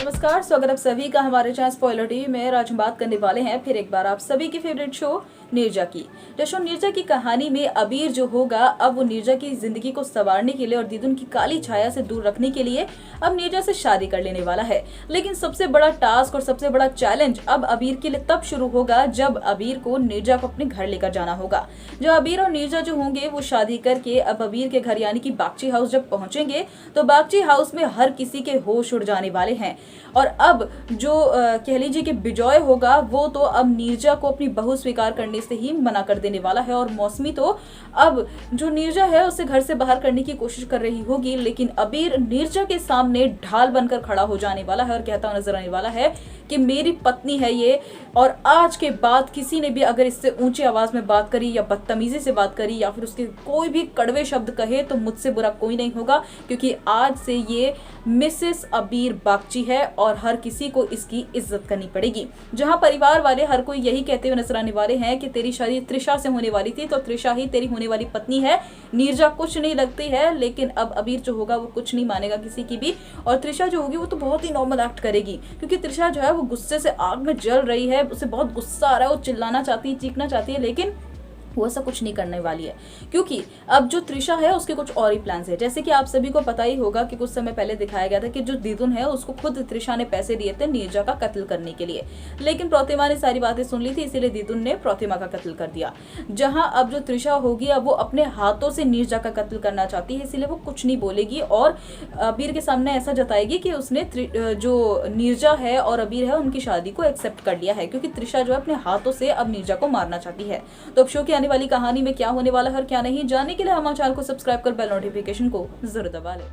नमस्कार, स्वागत आप सभी का हमारे चैनल स्पॉइलर टीवी में। आज हम बात करने वाले हैं फिर एक बार आप सभी की फेवरेट शो नीरजा की। जो शो नीरजा की कहानी में अबीर जो होगा, अब वो नीरजा की जिंदगी को संवारने के लिए और दीदुन की काली छाया से दूर रखने के लिए अब नीरजा से शादी कर लेने वाला है। लेकिन सबसे बड़ा टास्क और सबसे बड़ा चैलेंज अब अबीर के लिए तब शुरू होगा जब अबीर को नीरजा को अपने घर लेकर जाना होगा। जो अबीर और नीरजा जो होंगे वो शादी करके अब अबीर के घर यानी कि बागची हाउस जब पहुंचेंगे तो बागची हाउस में हर किसी के होश उड़ जाने वाले हैं। और अब जो कह लीजिए कि बिजॉय होगा वो तो अब नीरजा को अपनी बहू स्वीकार करने से ही मना कर देने वाला है, और मौसमी तो अब जो नीरजा है उसे घर से बाहर करने की कोशिश कर रही होगी। लेकिन अबीर नीरजा के सामने ढाल बनकर खड़ा हो जाने वाला है और कहता हुआ नजर आने वाला है कि मेरी पत्नी है ये, और आज के बाद किसी ने भी अगर इससे ऊंची आवाज में बात करी या बदतमीजी से बात करी या फिर उसके कोई भी कड़वे शब्द कहे तो मुझसे बुरा कोई नहीं होगा, क्योंकि आज से ये मिसेस अबीर बागची है और हर किसी को इसकी इज्जत करनी पड़ेगी। जहां परिवार वाले हर कोई यही कहते हुए नजर आने वाले हैं कि तेरी शादी त्रिशा से होने वाली थी तो त्रिशा ही तेरी होने वाली पत्नी है, नीरजा कुछ नहीं लगती है। लेकिन अब अबीर जो होगा वो कुछ नहीं मानेगा किसी की भी, और त्रिशा जो होगी वो तो बहुत ही नॉर्मल एक्ट करेगी, क्योंकि त्रिशा जो है वो गुस्से से आग में जल रही है, उसे बहुत गुस्सा आ रहा है, वो चिल्लाना चाहती है, चीखना चाहती है, लेकिन वो ऐसा कुछ नहीं करने वाली है, क्योंकि अब जो त्रिशा है उसके कुछ और ही प्लान्स है। जैसे कि आप सभी को पता ही होगा कि कुछ समय पहले दिखाया गया था कि जो दीदुन है उसको खुद त्रिशा ने पैसे दिए थे नीरजा का कत्ल करने के लिए, लेकिन प्रतिमा ने सारी बातें सुन ली थी, इसीलिए दीदुन ने प्रतिमा का कत्ल कर दिया। जहां अब जो त्रिशा होगी अब वो अपने हाथों से नीरजा का कत्ल करना चाहती है, इसीलिए वो कुछ नहीं बोलेगी और अबीर के सामने ऐसा जताएगी कि उसने जो नीरजा है और अबीर है उनकी शादी को एक्सेप्ट कर लिया है, क्योंकि त्रिशा जो है अपने हाथों से अब नीरजा को मारना चाहती है। तो अब शो की आने वाली कहानी में क्या होने वाला है और क्या नहीं, जानने के लिए हमारे चैनल को सब्सक्राइब कर बेल नोटिफिकेशन को जरूर दबा लें।